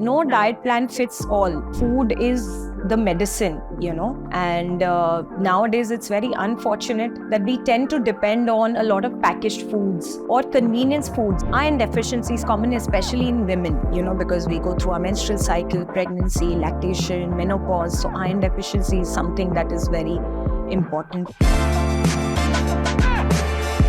no diet plan fits all. Food is the medicine, and nowadays it's very unfortunate that we tend to depend on a lot of packaged foods or convenience foods. Iron deficiency is common, especially in women, because we go through our menstrual cycle, pregnancy, lactation, menopause. So iron deficiency is something that is very important.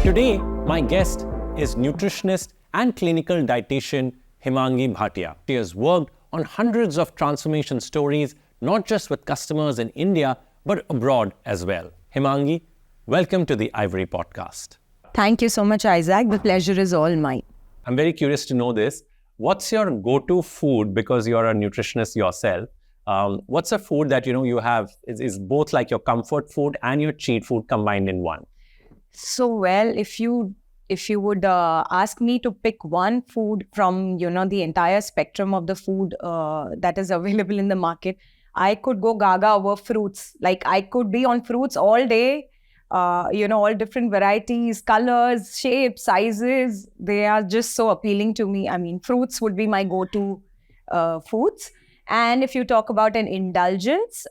Today, my guest is nutritionist and clinical dietitian Himangi Bhatia. She has worked on hundreds of transformation stories, not just with customers in India, but abroad as well. Himangi, welcome to the Ivory Podcast. Thank you so much, Isaac. The pleasure is all mine. I'm very curious to know this. What's your go-to food, because you're a nutritionist yourself? What's a food that you have is both like your comfort food and your cheat food combined in one? So, well, if you would ask me to pick one food from, the entire spectrum of the food that is available in the market, I could go gaga over fruits. Like, I could be on fruits all day, all different varieties, colors, shapes, sizes. They are just so appealing to me. I mean, fruits would be my go-to foods. And if you talk about an indulgence,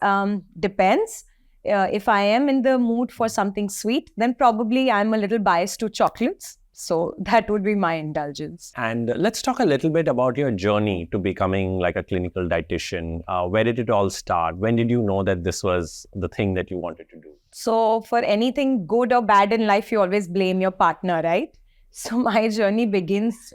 depends. If I am in the mood for something sweet, then probably I'm a little biased to chocolates. So that would be my indulgence. And let's talk a little bit about your journey to becoming like a clinical dietitian. Where did it all start? When did you know that this was the thing that you wanted to do? So for anything good or bad in life, you always blame your partner, right? So my journey begins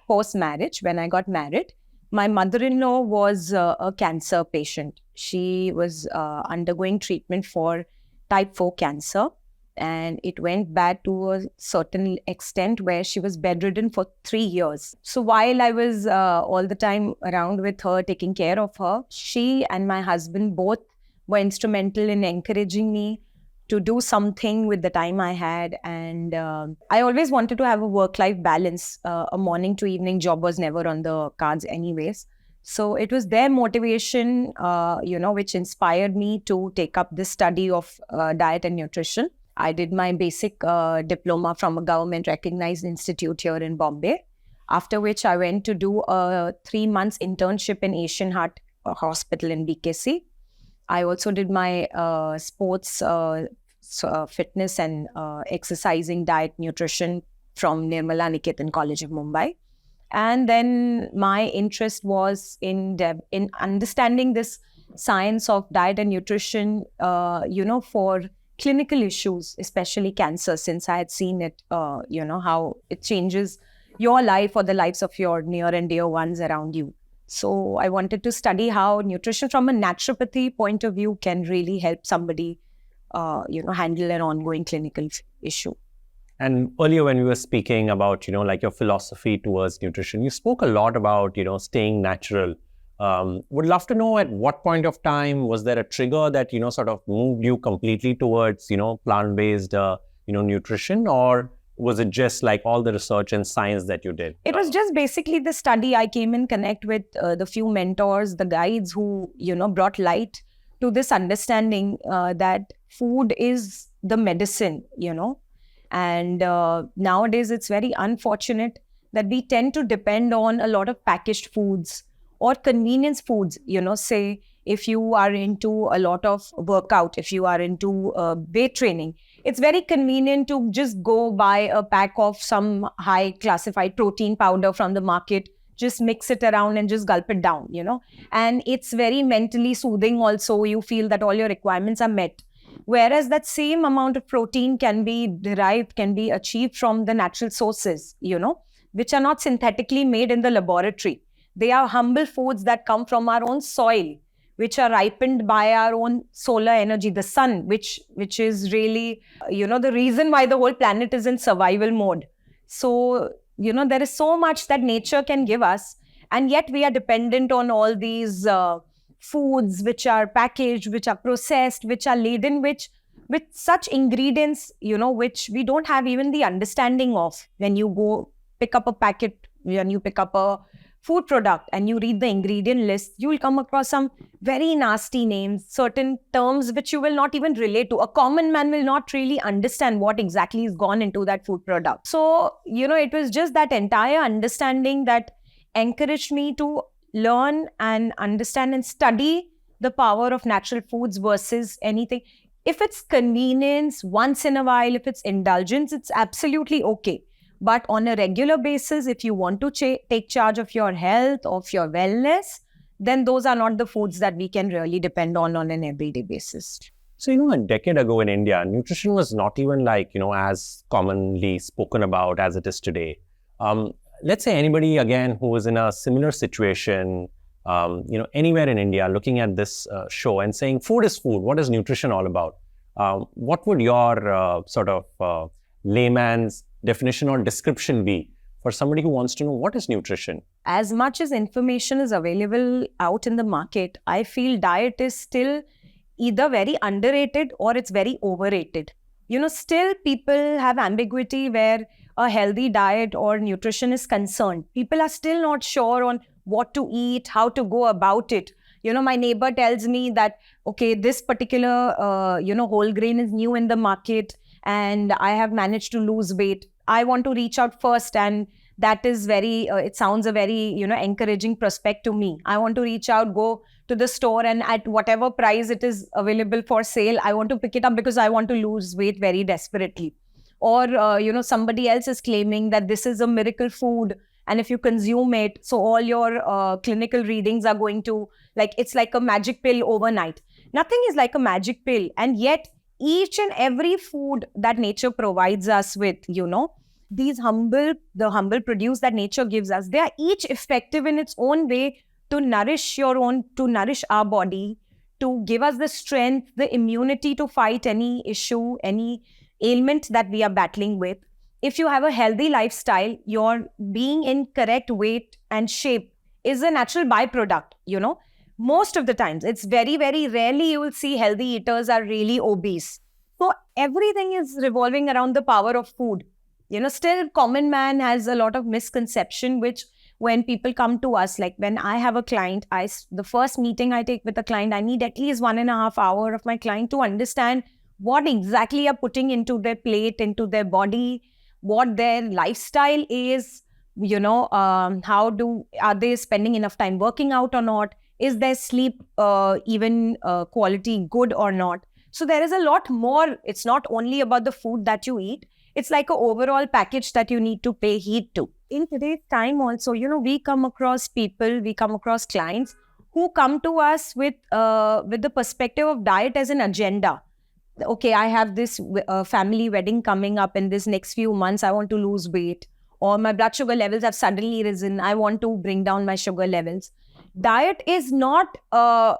post-marriage. When I got married, my mother-in-law was a cancer patient. She was undergoing treatment for type 4 cancer, and it went bad to a certain extent where she was bedridden for 3 years. So while I was all the time around with her, taking care of her, she and my husband both were instrumental in encouraging me to do something with the time I had. And I always wanted to have a work-life balance. A morning to evening job was never on the cards anyways. So it was their motivation, which inspired me to take up this study of diet and nutrition. I did my basic diploma from a government-recognized institute here in Bombay, after which I went to do a 3 months internship in Asian Heart Hospital in BKC. I also did my sports, fitness and exercising, diet, nutrition from Nirmala Niketan College of Mumbai. And then my interest was in understanding this science of diet and nutrition, for clinical issues, especially cancer, since I had seen it, how it changes your life or the lives of your near and dear ones around you. So I wanted to study how nutrition from a naturopathy point of view can really help somebody, handle an ongoing clinical issue. And earlier when we were speaking about, like your philosophy towards nutrition, you spoke a lot about, staying natural. Would love to know at what point of time was there a trigger that, sort of moved you completely towards, plant-based, nutrition, or was it just like all the research and science that you did? It was just basically the study. I came in connect with the few mentors, the guides who, brought light to this understanding that food is the medicine, And nowadays, it's very unfortunate that we tend to depend on a lot of packaged foods or convenience foods. Say if you are into a lot of workout, if you are into weight training, it's very convenient to just go buy a pack of some high classified protein powder from the market, just mix it around and just gulp it down, And it's very mentally soothing also. You feel that all your requirements are met. Whereas that same amount of protein can be derived, can be achieved from the natural sources, which are not synthetically made in the laboratory. They are humble foods that come from our own soil, which are ripened by our own solar energy, the sun, which is really, the reason why the whole planet is in survival mode. So, there is so much that nature can give us, and yet we are dependent on all these foods which are packaged, which are processed, which are laden with such ingredients, which we don't have even the understanding of. When you go pick up a packet, when you pick up a food product and you read the ingredient list, you will come across some very nasty names, certain terms which you will not even relate to. A common man will not really understand what exactly is gone into that food product. So, it was just that entire understanding that encouraged me to learn and understand and study the power of natural foods versus anything. If it's convenience once in a while, if it's indulgence, it's absolutely okay. But on a regular basis, if you want to take charge of your health, of your wellness, then those are not the foods that we can really depend on an everyday basis. So, a decade ago in India, nutrition was not even like, as commonly spoken about as it is today. Let's say anybody, again, who is in a similar situation, anywhere in India, looking at this show and saying, food is food, what is nutrition all about? What would your layman's definition or description be for somebody who wants to know what is nutrition? As much as information is available out in the market, I feel diet is still either very underrated or it's very overrated. Still people have ambiguity where a healthy diet or nutrition is concerned. People are still not sure on what to eat, how to go about it. My neighbor tells me that, okay, this particular, whole grain is new in the market and I have managed to lose weight. I want to reach out first, and that is very, it sounds a very, encouraging prospect to me. I want to reach out, go to the store, and at whatever price it is available for sale, I want to pick it up because I want to lose weight very desperately. Or, somebody else is claiming that this is a miracle food, and if you consume it, so all your clinical readings are going to, it's like a magic pill overnight. Nothing is like a magic pill. And yet, each and every food that nature provides us with, the humble produce that nature gives us, they are each effective in its own way to nourish our body, to give us the strength, the immunity to fight any issue, any ailment that we are battling with. If you have a healthy lifestyle, your being in correct weight and shape is a natural byproduct, Most of the times, it's very, very rarely you will see healthy eaters are really obese. So everything is revolving around the power of food. Still common man has a lot of misconception, which when people come to us, like when I have a client, the first meeting I take with a client, I need at least 1.5 hours of my client to understand what exactly are putting into their plate, into their body, what their lifestyle is, are they spending enough time working out or not? Is their sleep even quality good or not? So there is a lot more. It's not only about the food that you eat. It's like an overall package that you need to pay heed to. In today's time also, we come across people, we come across clients who come to us with the perspective of diet as an agenda. Okay, I have this family wedding coming up in this next few months. I want to lose weight, or my blood sugar levels have suddenly risen. I want to bring down my sugar levels. Diet is not a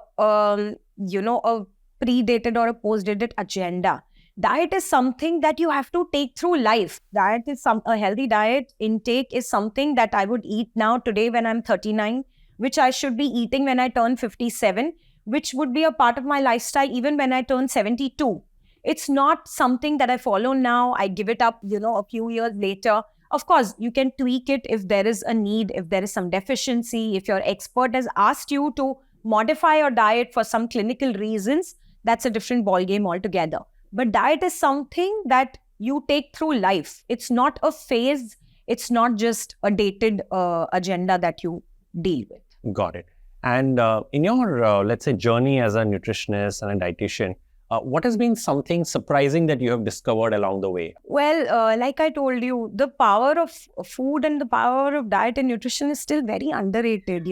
predated or a post-dated agenda. Diet is something that you have to take through life. A healthy diet intake is something that I would eat now today when I'm 39, which I should be eating when I turn 57, which would be a part of my lifestyle even when I turn 72. It's not something that I follow now. I give it up, a few years later. Of course, you can tweak it if there is a need, if there is some deficiency, if your expert has asked you to modify your diet for some clinical reasons, that's a different ballgame altogether. But diet is something that you take through life. It's not a phase. It's not just a dated agenda that you deal with. Got it. And in your, let's say, journey as a nutritionist and a dietitian, what has been something surprising that you have discovered along the way? Well, like I told you, the power of food and the power of diet and nutrition is still very underrated,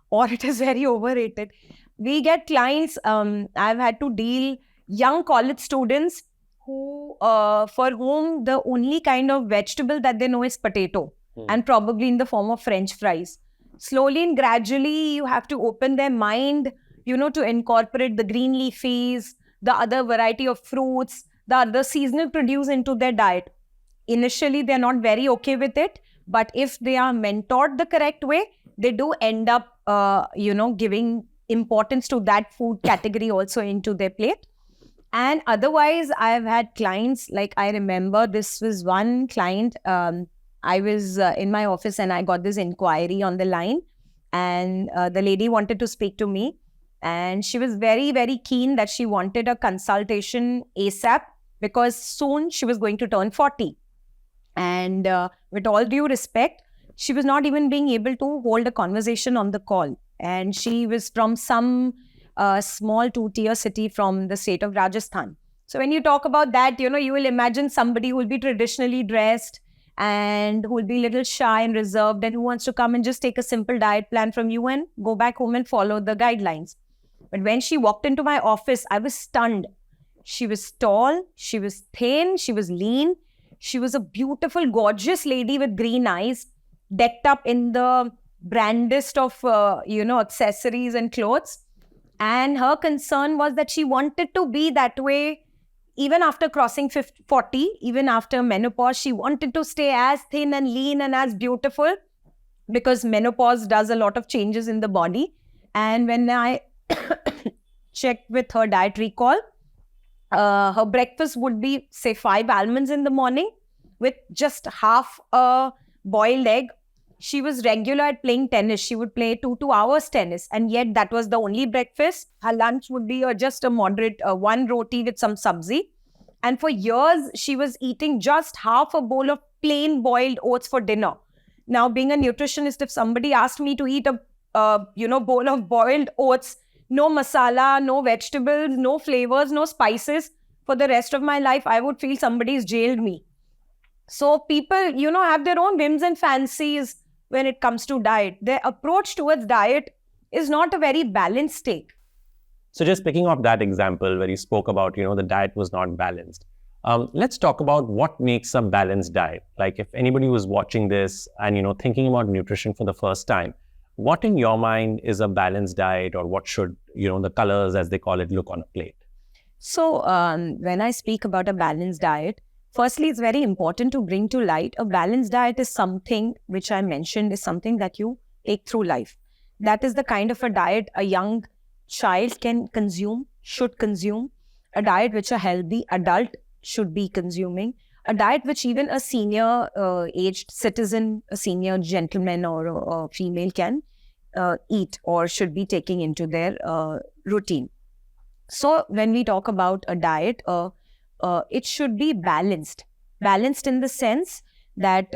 or it is very overrated. We get clients, I've had to deal young college students who, for whom the only kind of vegetable that they know is potato, and probably in the form of French fries. Slowly and gradually, you have to open their mind, to incorporate the green leafies, the other variety of fruits, the other seasonal produce into their diet. Initially, they're not very okay with it, but if they are mentored the correct way, they do end up, giving importance to that food category also into their plate. And otherwise, I've had clients, like I remember this was one client, I was in my office and I got this inquiry on the line, and the lady wanted to speak to me. And she was very, very keen that she wanted a consultation ASAP because soon she was going to turn 40. And with all due respect, she was not even being able to hold a conversation on the call. And she was from some small 2-tier city from the state of Rajasthan. So when you talk about that, you will imagine somebody who will be traditionally dressed and who will be a little shy and reserved and who wants to come and just take a simple diet plan from you and go back home and follow the guidelines. But when she walked into my office, I was stunned. She was tall, she was thin, she was lean. She was a beautiful, gorgeous lady with green eyes, decked up in the brandest of, accessories and clothes. And her concern was that she wanted to be that way even after crossing 40, even after menopause. She wanted to stay as thin and lean and as beautiful because menopause does a lot of changes in the body. And when I checked with her diet recall, her breakfast would be, say, 5 almonds in the morning with just half a boiled egg. She was regular at playing tennis. She would play 2 hours tennis, and yet that was the only breakfast. Her lunch would be just a moderate 1 roti with some sabzi. And for years, she was eating just half a bowl of plain boiled oats for dinner. Now, being a nutritionist, if somebody asked me to eat a bowl of boiled oats, no masala, no vegetables, no flavors, no spices, for the rest of my life, I would feel somebody's jailed me. So people, have their own whims and fancies when it comes to diet. Their approach towards diet is not a very balanced take. So just picking up that example where you spoke about, the diet was not balanced. Let's talk about what makes a balanced diet. Like if anybody was watching this and, thinking about nutrition for the first time, what in your mind is a balanced diet, or what should, the colors, as they call it, look on a plate? So when I speak about a balanced diet, firstly, it's very important to bring to light a balanced diet is something which I mentioned is something that you take through life. That is the kind of a diet a young child can consume, should consume, a diet which a healthy adult should be consuming, a diet which even a senior aged citizen, a senior gentleman or a female can eat or should be taking into their routine. So when we talk about a diet, it should be balanced. Balanced in the sense that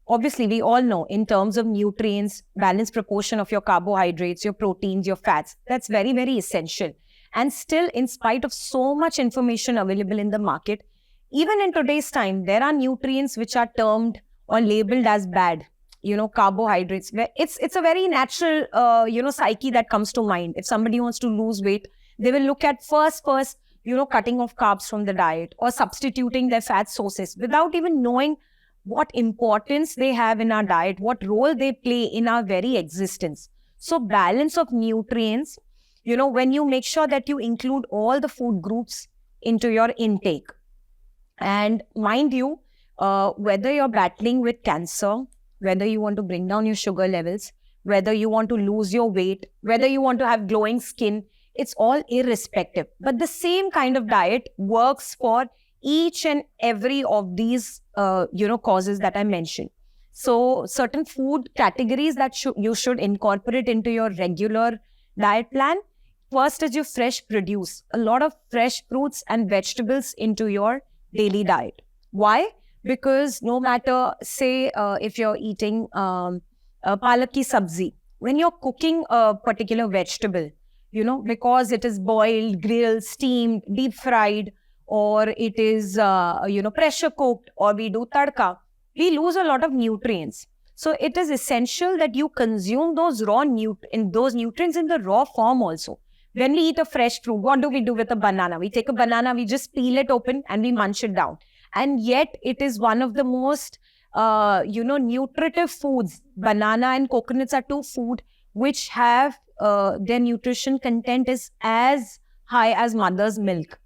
obviously we all know in terms of nutrients, balanced proportion of your carbohydrates, your proteins, your fats, that's very, very essential. And still, in spite of so much information available in the market, even in today's time, there are nutrients which are termed or labeled as bad. Carbohydrates. It's a very natural, psyche that comes to mind. If somebody wants to lose weight, they will look at first, cutting off carbs from the diet or substituting their fat sources without even knowing what importance they have in our diet, what role they play in our very existence. So balance of nutrients, when you make sure that you include all the food groups into your intake. And mind you, whether you're battling with cancer, whether you want to bring down your sugar levels, whether you want to lose your weight, whether you want to have glowing skin, it's all irrespective. But the same kind of diet works for each and every of these, causes that I mentioned. So certain food categories that you should incorporate into your regular diet plan. First is your fresh produce. A lot of fresh fruits and vegetables into your daily diet. Why? Because no matter, say, if you're eating palak ki sabzi, when you're cooking a particular vegetable, because it is boiled, grilled, steamed, deep fried, or it is, pressure cooked, or we do tadka, we lose a lot of nutrients. So it is essential that you consume those nutrients in the raw form also. When we eat a fresh fruit, what do we do with a banana? We take a banana, we just peel it open and we munch it down. And yet it is one of the most, nutritive foods. Banana and coconuts are two food which have their nutrition content is as high as mother's milk,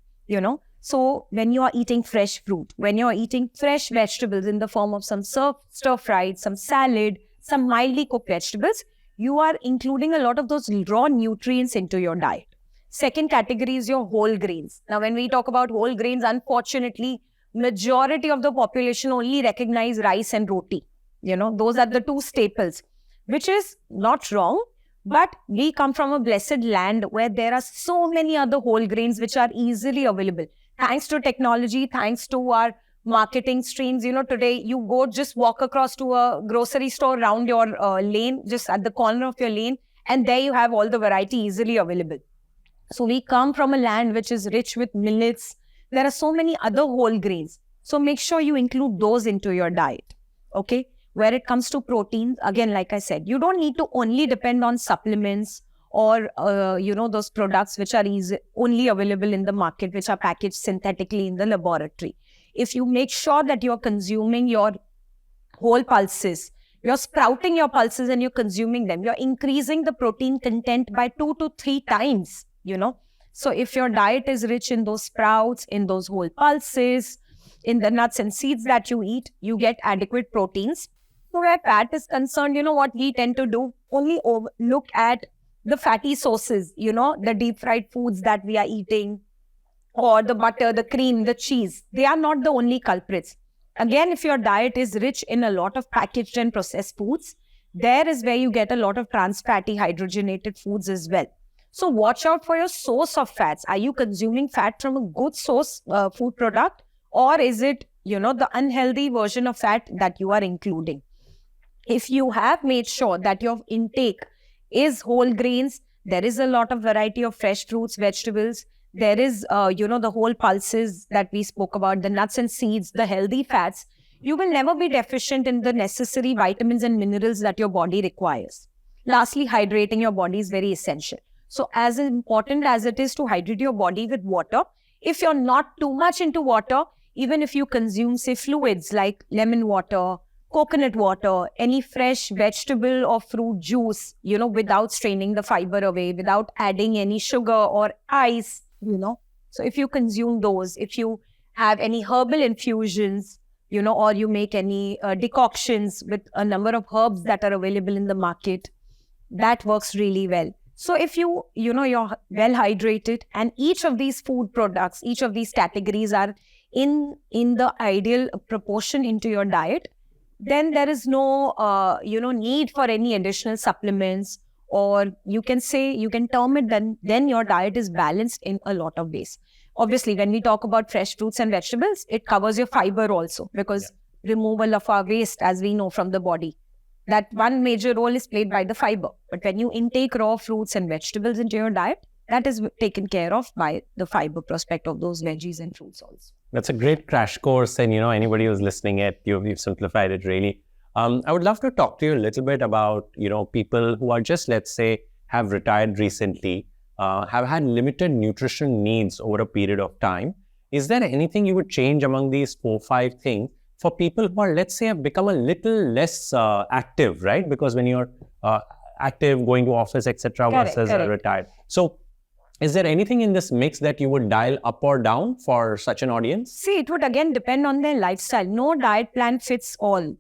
So when you are eating fresh fruit, when you are eating fresh vegetables in the form of some stir-fried, some salad, some mildly cooked vegetables, you are including a lot of those raw nutrients into your diet. Second category is your whole grains. Now, when we talk about whole grains, unfortunately, majority of the population only recognize rice and roti. Those are the two staples, which is not wrong. But we come from a blessed land where there are so many other whole grains which are easily available. Thanks to technology, thanks to our marketing streams. Today you go just walk across to a grocery store around your lane, just at the corner of your lane, and there you have all the variety easily available. So we come from a land which is rich with millets. There are so many other whole grains. So make sure you include those into your diet. Okay. Where it comes to proteins, again, like I said, you don't need to only depend on supplements or, those products which are only available in the market, which are packaged synthetically in the laboratory. If you make sure that you're consuming your whole pulses, you're sprouting your pulses and you're consuming them, you're increasing the protein content by 2 to 3 times, So if your diet is rich in those sprouts, in those whole pulses, in the nuts and seeds that you eat, you get adequate proteins. So where fat is concerned, what we tend to do, only look at the fatty sources, the deep fried foods that we are eating, or the butter, the cream, the cheese. They are not the only culprits. Again, if your diet is rich in a lot of packaged and processed foods, there is where you get a lot of trans fatty hydrogenated foods as well. So watch out for your source of fats. Are you consuming fat from a good source food product, or is it, the unhealthy version of fat that you are including? If you have made sure that your intake is whole grains, there is a lot of variety of fresh fruits, vegetables, there is, the whole pulses that we spoke about, the nuts and seeds, the healthy fats, you will never be deficient in the necessary vitamins and minerals that your body requires. Lastly, hydrating your body is very essential. So as important as it is to hydrate your body with water, if you're not too much into water, even if you consume, say, fluids like lemon water, coconut water, any fresh vegetable or fruit juice, without straining the fiber away, without adding any sugar or ice, So if you consume those, if you have any herbal infusions, or you make any decoctions with a number of herbs that are available in the market, that works really well. So if you're well hydrated and each of these food products, each of these categories are in the ideal proportion into your diet, then there is no, need for any additional supplements, or you can term it then your diet is balanced in a lot of ways. Obviously, when we talk about fresh fruits and vegetables, it covers your fiber also, because removal of our waste, as we know from the body, that one major role is played by the fiber. But when you intake raw fruits and vegetables into your diet, that is taken care of by the fiber prospect of those veggies and fruits also. That's a great crash course, and anybody who's listening you've simplified it really. I would love to talk to you a little bit about people who are just, let's say, have retired recently, have had limited nutrition needs over a period of time. Is there anything you would change among these 4-5 things for people who are, let's say, have become a little less active, right? Because when you're active, going to office, etc., versus retired. So is there anything in this mix that you would dial up or down for such an audience? See, it would again depend on their lifestyle. No diet plan fits all,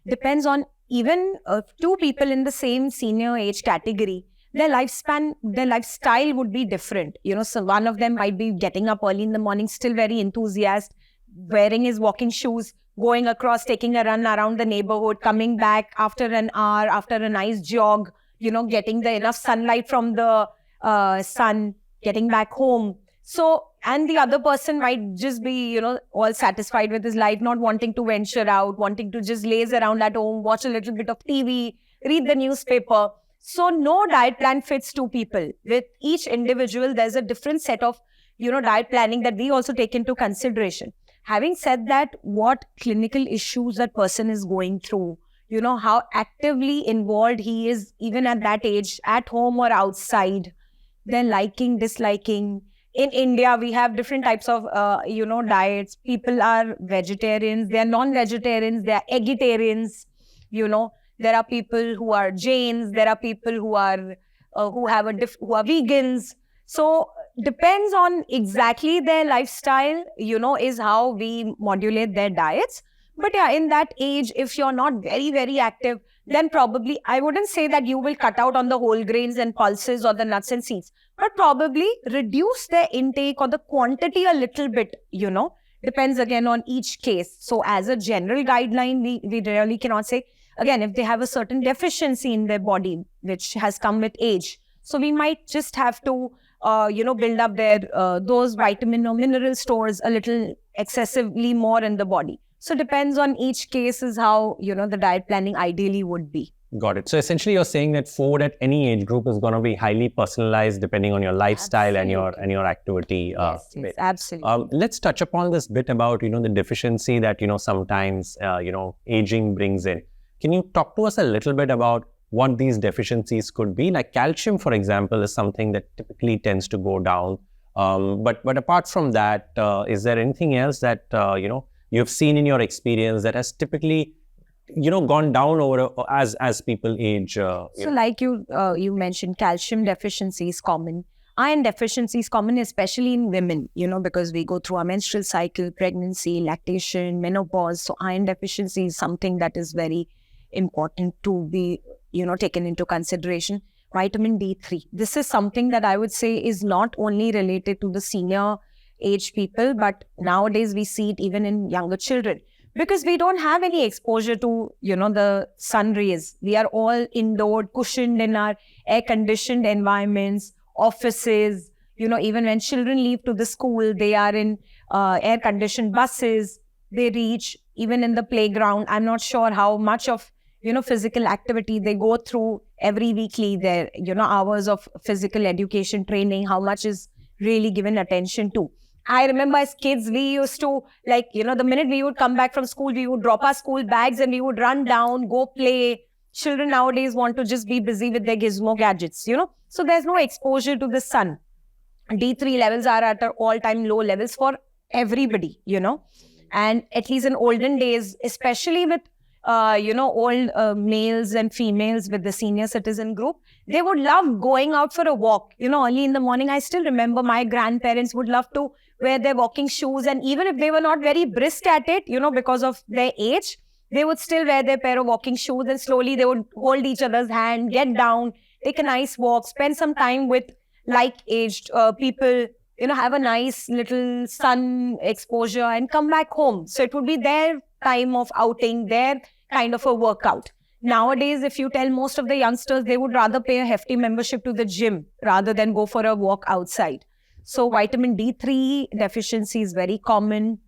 Depends on even 2 people in the same senior age category. Their lifestyle would be different. So one of them might be getting up early in the morning, still very enthusiastic, wearing his walking shoes, going across, taking a run around the neighborhood, coming back after an hour, after a nice jog, getting the enough sunlight from the sun, getting back home. So, and the other person might just be, all satisfied with his life, not wanting to venture out, wanting to just laze around at home, watch a little bit of TV, read the newspaper. So no diet plan fits 2 people. With each individual, there's a different set of, diet planning that we also take into consideration. Having said that, what clinical issues that person is going through, how actively involved he is, even at that age, at home or outside, then liking, disliking. In India, we have different types of, diets. People are vegetarians, they are non-vegetarians, they are eggetarians, There are people who are Jains, there are people who are who are vegans. So depends on exactly their lifestyle, is how we modulate their diets. But yeah, in that age, if you're not very, very active, then probably I wouldn't say that you will cut out on the whole grains and pulses or the nuts and seeds, but probably reduce their intake or the quantity a little bit, depends again on each case. So as a general guideline, we really cannot say, again, if they have a certain deficiency in their body, which has come with age. So we might just have to, build up their, those vitamin or mineral stores a little excessively more in the body. So depends on each case is how, the diet planning ideally would be. Got it. So essentially, you're saying that food at any age group is going to be highly personalized depending on your lifestyle and your activity. Yes, absolutely. Let's touch upon this bit about the deficiency that sometimes aging brings in. Can you talk to us a little bit about what these deficiencies could be? Like calcium, for example, is something that typically tends to go down. But apart from that, is there anything else that you've seen in your experience that has typically gone down over as people age? So like you mentioned, calcium deficiency is common. Iron deficiency is common, especially in women, because we go through our menstrual cycle, pregnancy, lactation, menopause. So iron deficiency is something that is very important to be, taken into consideration. Vitamin D3. This is something that I would say is not only related to the senior age people, but nowadays we see it even in younger children. Because we don't have any exposure to, the sun rays. We are all indoor, cushioned in our air-conditioned environments, offices. Even when children leave to the school, they are in air-conditioned buses. They reach, even in the playground. I'm not sure how much of, physical activity they go through every weekly. Their, hours of physical education training, how much is really given attention to. I remember as kids, we used to, the minute we would come back from school, we would drop our school bags and we would run down, go play. Children nowadays want to just be busy with their gizmo gadgets, So there's no exposure to the sun. D3 levels are at an all-time low levels for everybody, And at least in olden days, especially with, old males and females with the senior citizen group, they would love going out for a walk. Early in the morning, I still remember my grandparents would love to wear their walking shoes. And even if they were not very brisk at it, because of their age, they would still wear their pair of walking shoes and slowly they would hold each other's hand, get down, take a nice walk, spend some time with like-aged people, have a nice little sun exposure and come back home. So it would be their time of outing, their kind of a workout. Nowadays, if you tell most of the youngsters, they would rather pay a hefty membership to the gym rather than go for a walk outside. So vitamin D3 deficiency is very common.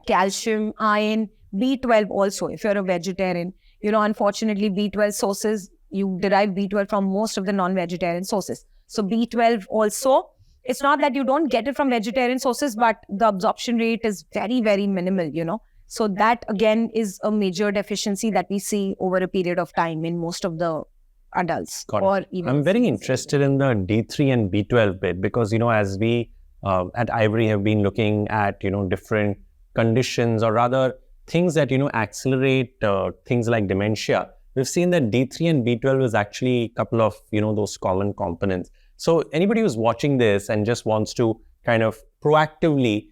Calcium, iron, B12 also, if you're a vegetarian. Unfortunately, B12 sources, you derive B12 from most of the non-vegetarian sources. So B12 also, it's not that you don't get it from vegetarian sources, but the absorption rate is very, very minimal, So that again is a major deficiency that we see over a period of time in most of the adults. Or even I'm very interested in the D3 and B12 bit because, as we at Ivory have been looking at, different conditions or rather things that, accelerate things like dementia. We've seen that D3 and B12 is actually a couple of, those common components. So anybody who's watching this and just wants to kind of proactively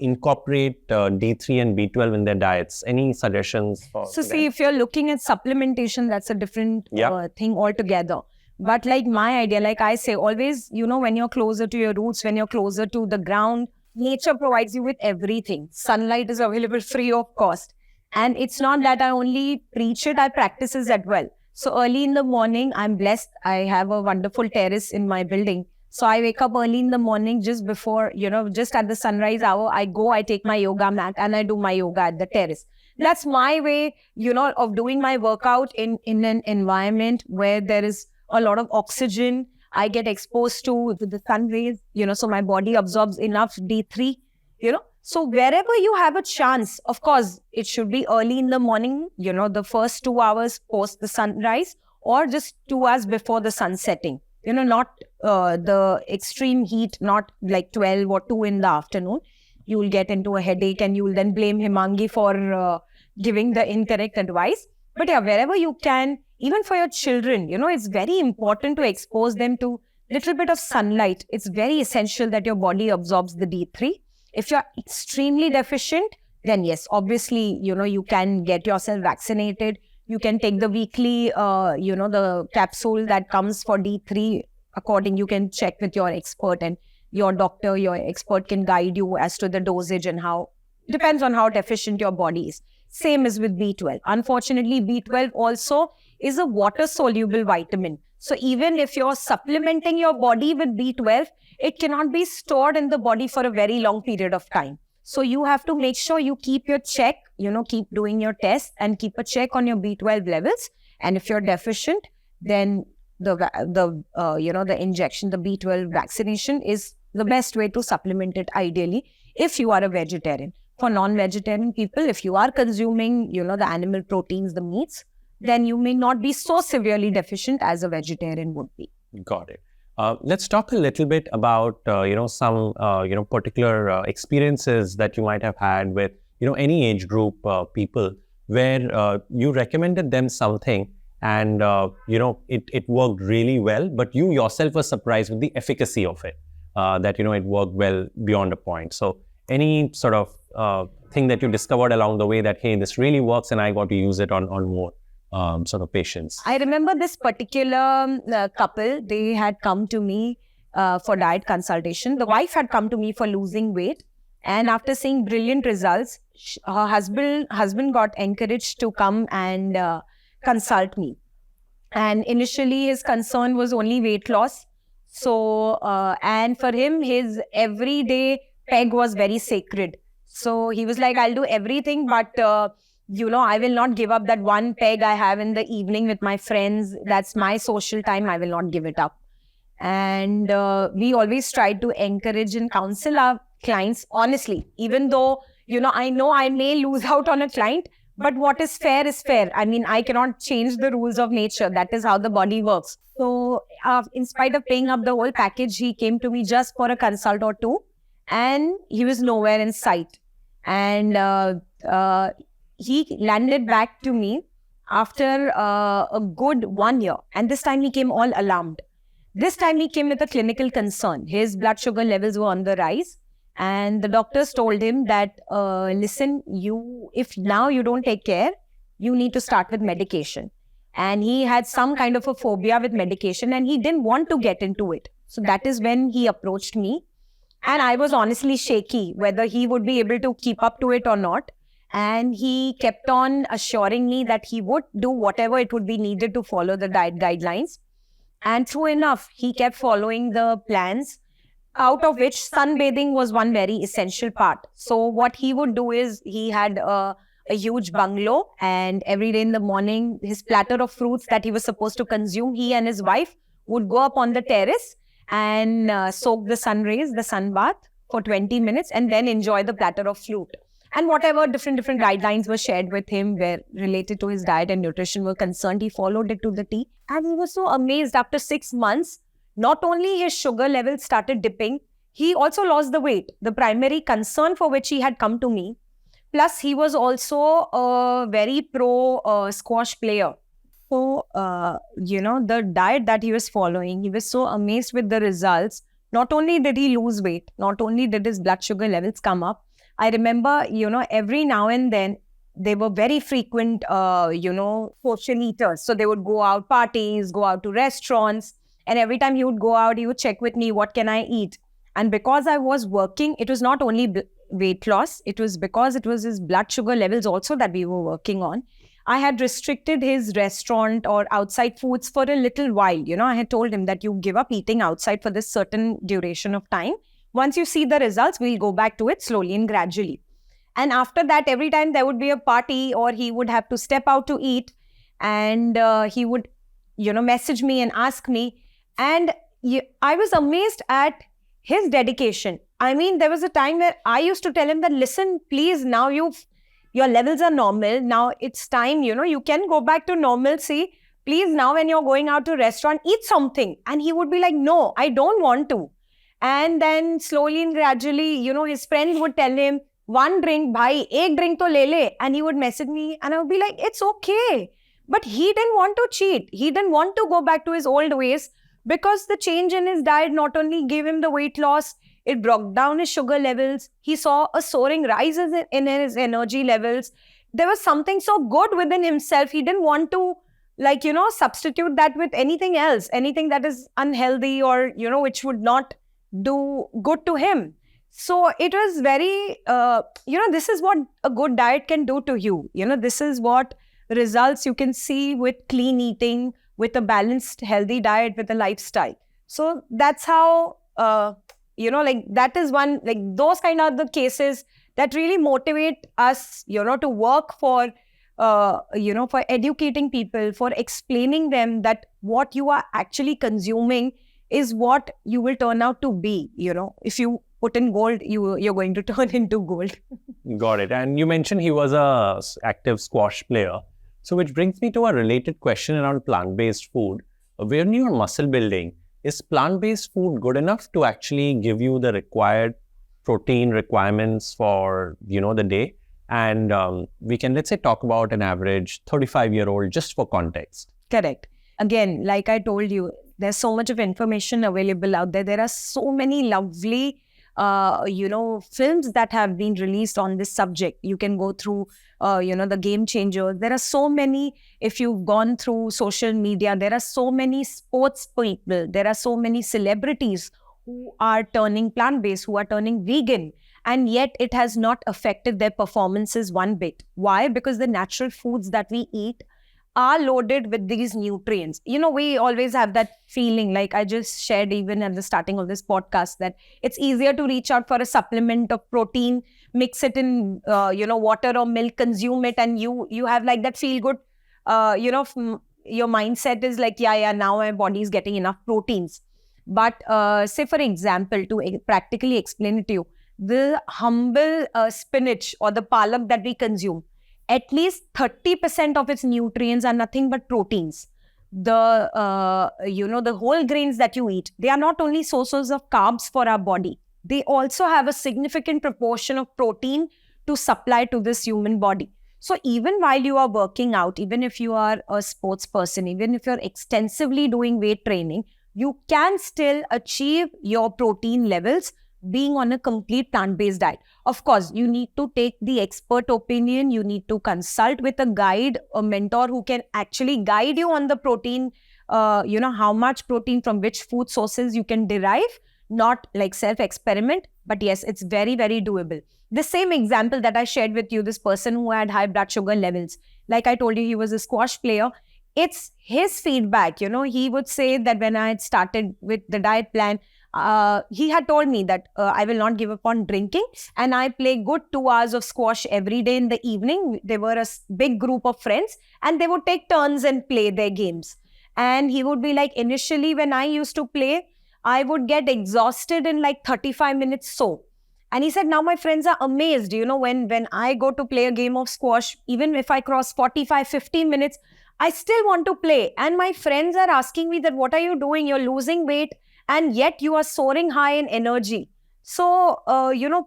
incorporate D3 and B12 in their diets, any suggestions? See, if you're looking at supplementation, that's a different thing altogether. But like my idea, like I say, always, when you're closer to your roots, when you're closer to the ground, nature provides you with everything. Sunlight is available free of cost. And it's not that I only preach it, I practice it as well. So early in the morning, I'm blessed. I have a wonderful terrace in my building. So I wake up early in the morning just before, just at the sunrise hour, I take my yoga mat and I do my yoga at the terrace. That's my way, of doing my workout in an environment where there is a lot of oxygen. I get exposed to the sun rays, so my body absorbs enough D3, So wherever you have a chance, of course, it should be early in the morning, the first 2 hours post the sunrise or just 2 hours before the sun setting. Not the extreme heat, not like 12 or 2 in the afternoon. You will get into a headache and you will then blame Himangi for giving the incorrect advice. But yeah, wherever you can, even for your children, it's very important to expose them to a little bit of sunlight. It's very essential that your body absorbs the D3. If you're extremely deficient, then yes, obviously, you can get yourself vaccinated. You can take the weekly, the capsule that comes for D3 you can check with your expert and your doctor, your expert can guide you as to the dosage and depends on how deficient your body is. Same as with B12. Unfortunately, B12 also is a water-soluble vitamin. So even if you're supplementing your body with B12, it cannot be stored in the body for a very long period of time. So you have to make sure you keep your check, keep doing your tests and keep a check on your B12 levels. And if you're deficient, then the injection, the B12 vaccination is the best way to supplement it ideally if you are a vegetarian. For non-vegetarian people, if you are consuming, the animal proteins, the meats, then you may not be so severely deficient as a vegetarian would be. Got it. Let's talk a little bit about, some, particular experiences that you might have had with, any age group people where you recommended them something and, it worked really well, but you yourself were surprised with the efficacy of it, that, it worked well beyond a point. So any sort of thing that you discovered along the way that, hey, this really works and I got to use it on more sort of patients? I remember this particular couple, they had come to me for diet consultation. The wife had come to me for losing weight. And after seeing brilliant results, her husband got encouraged to come and consult me. And initially his concern was only weight loss. So, and for him, his everyday peg was very sacred. So he was like, I'll do everything, but I will not give up that one peg I have in the evening with my friends. That's my social time. I will not give it up. And we always try to encourage and counsel our clients honestly, even though, I know I may lose out on a client, but what is fair is fair. I mean, I cannot change the rules of nature. That is how the body works. So in spite of paying up the whole package, he came to me just for a consult or two and he was nowhere in sight. And he landed back to me after a good 1 year. And this time he came all alarmed. This time he came with a clinical concern. His blood sugar levels were on the rise. And the doctors told him that, listen, if now you don't take care, you need to start with medication. And he had some kind of a phobia with medication and he didn't want to get into it. So that is when he approached me. And I was honestly shaky whether he would be able to keep up to it or not. And he kept on assuring me that he would do whatever it would be needed to follow the diet guidelines. And true enough, he kept following the plans, out of which sunbathing was one very essential part. So what he would do is he had a huge bungalow and every day in the morning, his platter of fruits that he was supposed to consume, he and his wife would go up on the terrace and soak the sun rays, the sun bath for 20 minutes and then enjoy the platter of fruit. And whatever different guidelines were shared with him were related to his diet and nutrition were concerned, he followed it to the T. And he was so amazed after 6 months, not only his sugar levels started dipping, he also lost the weight, the primary concern for which he had come to me. Plus, he was also a very pro squash player. So, the diet that he was following, he was so amazed with the results. Not only did he lose weight, not only did his blood sugar levels come up, I remember, every now and then, they were very frequent, social eaters. So they would go out parties, go out to restaurants. And every time he would go out, he would check with me, what can I eat? And because I was working, it was not only weight loss, it was because it was his blood sugar levels also that we were working on. I had restricted his restaurant or outside foods for a little while. I had told him that you give up eating outside for this certain duration of time. Once you see the results, we'll go back to it slowly and gradually. And after that, every time there would be a party or he would have to step out to eat and he would, message me and ask me. And I was amazed at his dedication. I mean, there was a time where I used to tell him that, listen, please, now your levels are normal. Now it's time, you can go back to normalcy. Please, now when you're going out to a restaurant, eat something. And he would be like, no, I don't want to. And then slowly and gradually, his friends would tell him, one drink, bhai, ek drink to le le. And he would message me and I would be like, it's okay. But he didn't want to cheat. He didn't want to go back to his old ways because the change in his diet not only gave him the weight loss, it brought down his sugar levels. He saw a soaring rise in his energy levels. There was something so good within himself. He didn't want to substitute that with anything else, anything that is unhealthy or, which would not do good to him. So it was very, this is what a good diet can do to you. This is what results you can see with clean eating, with a balanced, healthy diet, with a lifestyle. So that's how, that is one, those kind of the cases that really motivate us, to work for, for educating people, for explaining them that what you are actually consuming is what you will turn out to be. If you put in gold, you're going to turn into gold. Got it. And you mentioned he was a active squash player. So which brings me to a related question around plant-based food. When you're muscle building, is plant-based food good enough to actually give you the required protein requirements for, the day? And we can, let's say, talk about an average 35-year-old just for context. Correct. Again, like I told you, there's so much of information available out there. There are so many lovely films that have been released on this subject. You can go through, the Game Changers. There are so many, if you've gone through social media, there are so many sports people. There are so many celebrities who are turning plant-based, who are turning vegan. And yet it has not affected their performances one bit. Why? Because the natural foods that we eat are loaded with these nutrients. We always have that feeling, like I just shared even at the starting of this podcast, that it's easier to reach out for a supplement of protein, mix it in, water or milk, consume it, and you have like that feel good, your mindset is like, yeah, now my body is getting enough proteins. But say, for example, to practically explain it to you, the humble spinach or the palak that we consume, at least 30% of its nutrients are nothing but proteins. The whole grains that you eat, they are not only sources of carbs for our body, they also have a significant proportion of protein to supply to this human body. So even while you are working out, even if you are a sports person, even if you're extensively doing weight training, you can still achieve your protein levels being on a complete plant-based diet. Of course, you need to take the expert opinion. You need to consult with a guide, a mentor who can actually guide you on the protein, how much protein from which food sources you can derive, not like self-experiment. But yes, it's very, very doable. The same example that I shared with you, this person who had high blood sugar levels, like I told you, he was a squash player. It's his feedback. He would say that when I had started with the diet plan, he had told me that I will not give up on drinking, and I play good 2 hours of squash every day in the evening. They were a big group of friends and they would take turns and play their games. And he would be like, initially when I used to play, I would get exhausted in like 35 minutes so. And he said, now my friends are amazed, when I go to play a game of squash, even if I cross 45, 50 minutes, I still want to play. And my friends are asking me that, what are you doing? You're losing weight, and yet you are soaring high in energy. So,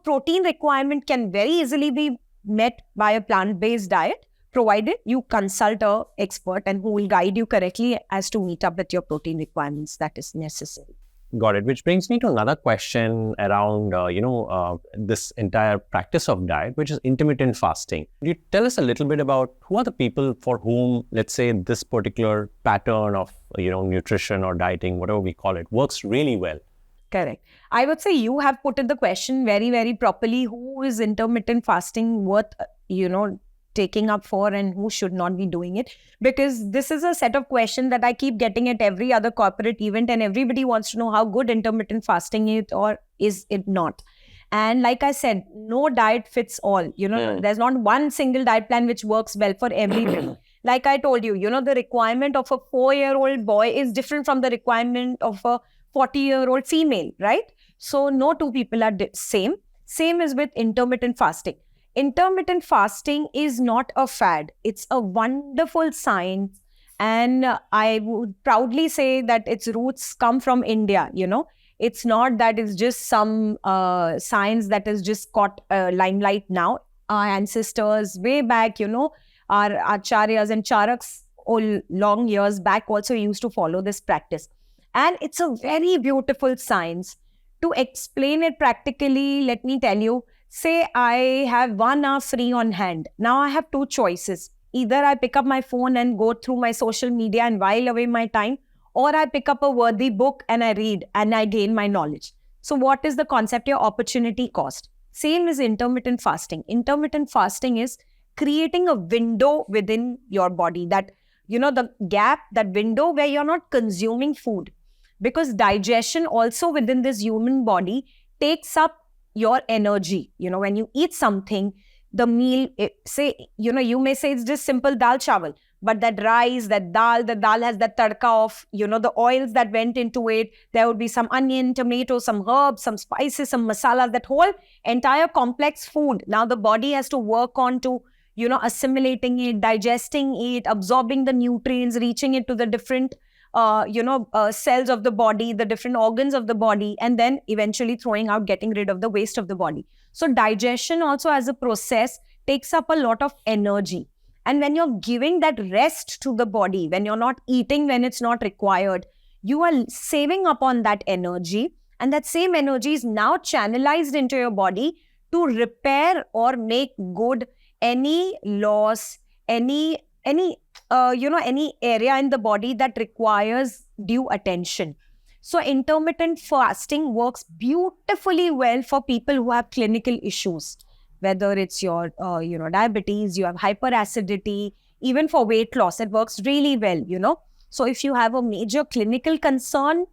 protein requirement can very easily be met by a plant-based diet, provided you consult an expert and who will guide you correctly as to meet up with your protein requirements that is necessary. Got it. Which brings me to another question around, this entire practice of diet, which is intermittent fasting. Could you tell us a little bit about who are the people for whom, let's say, this particular pattern of, nutrition or dieting, whatever we call it, works really well? Correct. I would say you have put in the question very, very properly. Who is intermittent fasting worth, taking up for, and who should not be doing it? Because this is a set of questions that I keep getting at every other corporate event, and everybody wants to know how good intermittent fasting is or is it not. And like I said, no diet fits all. There's not one single diet plan which works well for everybody. Like I told you, the requirement of a 4-year-old boy is different from the requirement of a 40-year-old female, right? So no two people are same. Same is with intermittent fasting. Intermittent fasting is not a fad. It's a wonderful science. And I would proudly say that its roots come from India, It's not that it's just some science that has just caught limelight now. Our ancestors way back, our acharyas and charaks all long years back also used to follow this practice. And it's a very beautiful science. To explain it practically, let me tell you, say I have 1 hour free on hand. Now I have 2 choices. Either I pick up my phone and go through my social media and while away my time, or I pick up a worthy book and I read and I gain my knowledge. So what is the concept? Your opportunity cost. Same is intermittent fasting. Intermittent fasting is creating a window within your body, that, the gap, that window where you're not consuming food. Because digestion also within this human body takes up your energy. When you eat something, the meal, you may say it's just simple dal chawal, but that rice, the dal has that tadka of, the oils that went into it. There would be some onion, tomato, some herbs, some spices, some masalas, that whole entire complex food. Now the body has to work on to, assimilating it, digesting it, absorbing the nutrients, reaching it to the different, cells of the body, the different organs of the body, and then eventually throwing out, getting rid of the waste of the body. So digestion also as a process takes up a lot of energy. And when you're giving that rest to the body, when you're not eating when it's not required, you are saving up on that energy. And that same energy is now channelized into your body to repair or make good any loss, any area in the body that requires due attention. So intermittent fasting works beautifully well for people who have clinical issues, whether it's your, diabetes, you have hyperacidity, even for weight loss, it works really well, So if you have a major clinical concern,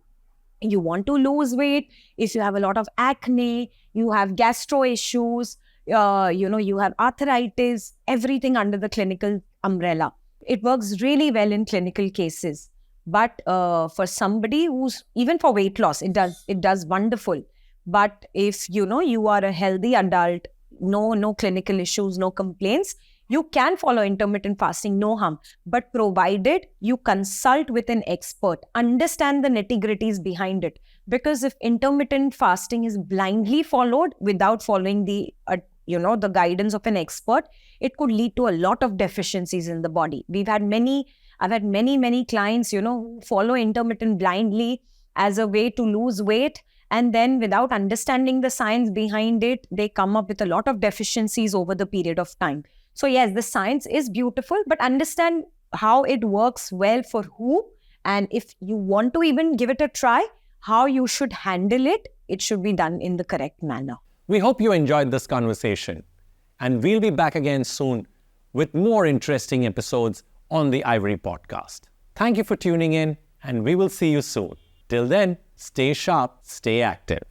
you want to lose weight, if you have a lot of acne, you have gastro issues, you have arthritis, everything under the clinical umbrella. It works really well in clinical cases. But for somebody who's, even for weight loss, it does wonderful. But if, you are a healthy adult, no clinical issues, no complaints, you can follow intermittent fasting, no harm. But provided you consult with an expert, understand the nitty-gritties behind it. Because if intermittent fasting is blindly followed without following the guidance of an expert, it could lead to a lot of deficiencies in the body. I've had many clients, who follow intermittent blindly as a way to lose weight. And then without understanding the science behind it, they come up with a lot of deficiencies over the period of time. So yes, the science is beautiful, but understand how it works well for who. And if you want to even give it a try, how you should handle it, it should be done in the correct manner. We hope you enjoyed this conversation, and we'll be back again soon with more interesting episodes on the Ivory Podcast. Thank you for tuning in, and we will see you soon. Till then, stay sharp, stay active.